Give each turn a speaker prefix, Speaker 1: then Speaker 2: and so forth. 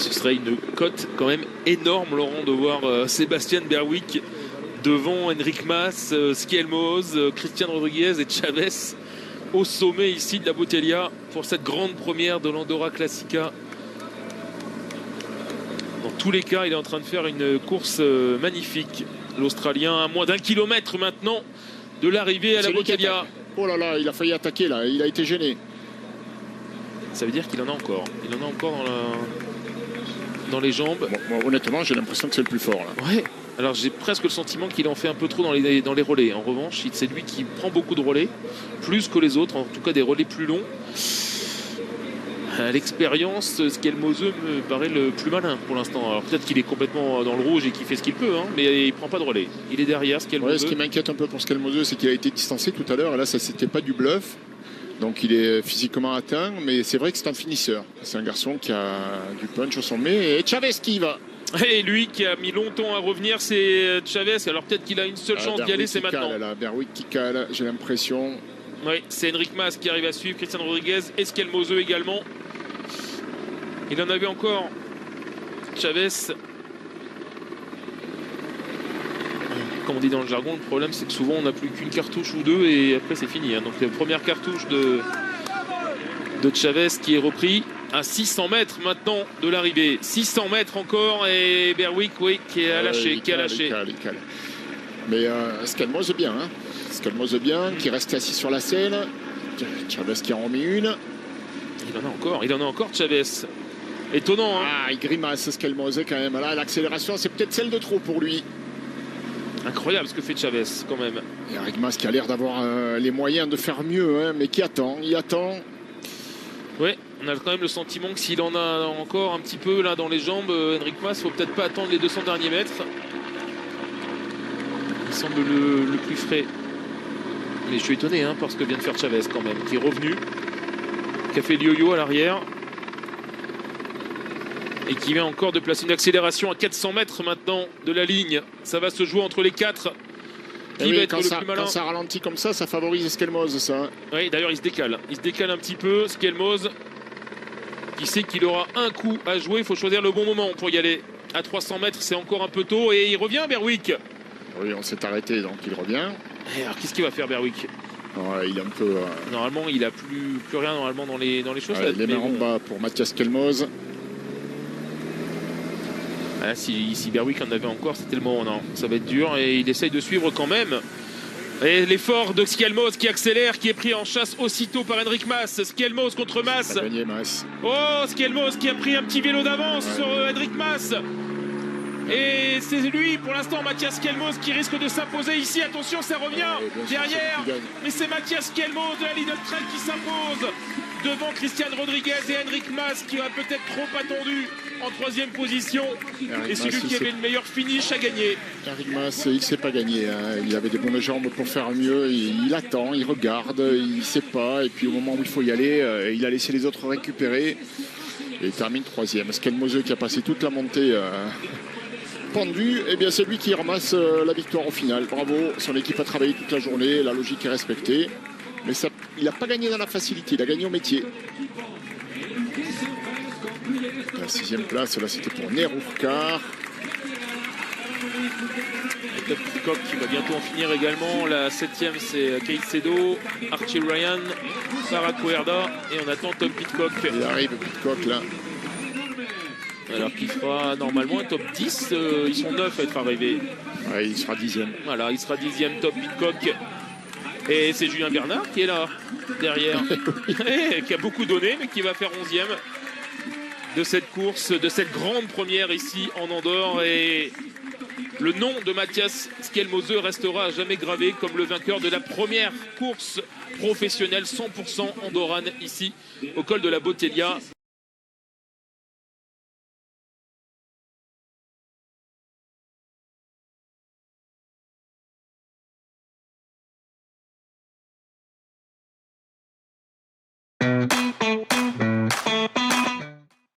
Speaker 1: Ce serait une cote quand même énorme, Laurent, de voir Sébastien Berwick devant Enric Mas, Skelmoz, Christian Rodriguez et Chavez au sommet ici de la Botellia pour cette grande première de l'Andorra Classica. Dans tous les cas, il est en train de faire une course magnifique. L'Australien à moins d'1 kilomètre maintenant de l'arrivée à la Botellia.
Speaker 2: Oh là là, il a failli attaquer là, il a été gêné.
Speaker 1: Ça veut dire qu'il en a encore. Il en a encore dans les jambes.
Speaker 2: Bon, moi, honnêtement, j'ai l'impression que c'est le plus fort là.
Speaker 1: Ouais. Alors j'ai presque le sentiment qu'il en fait un peu trop dans les relais. En revanche, c'est lui qui prend beaucoup de relais, plus que les autres, en tout cas des relais plus longs. À l'expérience, Skelmose me paraît le plus malin pour l'instant. Alors peut-être qu'il est complètement dans le rouge et qu'il fait ce qu'il peut, hein, mais il prend pas de relais. Il est derrière Skelmose.
Speaker 2: Ouais, ce qui m'inquiète un peu pour Skelmose, c'est qu'il a été distancé tout à l'heure. Et là, ça c'était pas du bluff. Donc il est physiquement atteint, mais c'est vrai que c'est un finisseur. C'est un garçon qui a du punch au sommet. Et Chavez qui y va.
Speaker 1: Et lui qui a mis longtemps à revenir, c'est Chavez. Alors peut-être qu'il a une seule chance d'y aller, c'est maintenant.
Speaker 2: Berwick qui cale, j'ai l'impression.
Speaker 1: Oui, c'est Enric Mas qui arrive à suivre, Christian Rodriguez et Skelmose également. Il en avait encore Chavez. Comme on dit dans le jargon, le problème c'est que souvent on n'a plus qu'une cartouche ou deux et après c'est fini. Hein. Donc la première cartouche de Chavez qui est repris à 600 mètres maintenant de l'arrivée. 600 mètres encore et Berwick qui a lâché.
Speaker 2: Il cale. Mais Skelmose bien. Hein. Skelmose bien, qui reste assis sur la selle. Chavez qui en remet une.
Speaker 1: Il en a encore Chavez. Étonnant. Hein.
Speaker 2: Ah, il grimace Skelmose quand même. Là, l'accélération, c'est peut-être celle de trop pour lui.
Speaker 1: Incroyable ce que fait Chavez quand même.
Speaker 2: Et Enric Mas qui a l'air d'avoir les moyens de faire mieux, hein, mais qui attend. Il attend.
Speaker 1: Oui, on a quand même le sentiment que s'il en a encore un petit peu là dans les jambes, Enric Mas, faut peut-être pas attendre les 200 derniers mètres. Il semble le plus frais. Mais je suis étonné hein, par ce que vient de faire Chavez quand même, qui est revenu, qui a fait le yo-yo à l'arrière. Et qui vient encore de placer une accélération à 400 mètres maintenant de la ligne. Ça va se jouer entre les quatre. Qui va être le plus malin.
Speaker 2: Quand ça ralentit comme ça, ça favorise Skelmose, ça.
Speaker 1: Oui, d'ailleurs, il se décale. Il se décale un petit peu, Skelmose, qui sait qu'il aura un coup à jouer. Il faut choisir le bon moment pour y aller. À 300 mètres, c'est encore un peu tôt. Et il revient, Berwick.
Speaker 2: Oui, on s'est arrêté, donc il revient.
Speaker 1: Et alors, qu'est-ce qu'il va faire, Berwick?
Speaker 2: Ouais, il est un peu...
Speaker 1: Normalement, il n'a plus rien normalement dans les chaussettes.
Speaker 2: Les mains en bas pour Mathias Skelmose.
Speaker 1: Ah, si Berwick en avait encore, c'était le moment. Non, ça va être dur et il essaye de suivre quand même. Et l'effort de Skelmose qui accélère, qui est pris en chasse aussitôt par Enric Mas. Skelmose contre Mas.
Speaker 2: Gagné, Mas.
Speaker 1: Oh, Skelmose qui a pris un petit vélo d'avance sur Enric Mas. Et c'est lui, pour l'instant, Mathias Skelmose qui risque de s'imposer ici. Attention, ça revient derrière. Mais c'est Mathias Skelmose de la Lidl Trail qui s'impose devant Christian Rodriguez et Enric Mas qui a peut-être trop attendu en troisième position. Et celui qui avait le meilleur finish a gagné.
Speaker 2: Enric Mas, il ne sait pas gagner. Hein. Il avait des bonnes jambes pour faire mieux. Il attend, il regarde, il ne sait pas. Et puis au moment où il faut y aller, il a laissé les autres récupérer. Et il termine troisième. Skelmose qui a passé toute la montée pendu, et bien c'est lui qui ramasse la victoire au final. Bravo, son équipe a travaillé toute la journée, la logique est respectée. Mais ça, il n'a pas gagné dans la facilité, il a gagné au métier. La 6e place, là c'était pour Nerourkar.
Speaker 1: Top Pitcock qui va bientôt en finir également. La 7e c'est Kate Sedo, Archie Ryan, Sarah Cuerda et on attend Tom Pitcock.
Speaker 2: Il arrive Pitcock là.
Speaker 1: Alors qu'il fera normalement un top 10, ils sont 9 à être arrivés.
Speaker 2: Ouais, il sera 10e.
Speaker 1: Voilà, il sera 10e Top Pitcock. Et c'est Julien Bernard qui est là, derrière. Qui a beaucoup donné, mais qui va faire 11e de cette course, de cette grande première ici en Andorre. Et le nom de Mathias Skelmose restera à jamais gravé comme le vainqueur de la première course professionnelle 100% andorrane ici au col de la Botellia.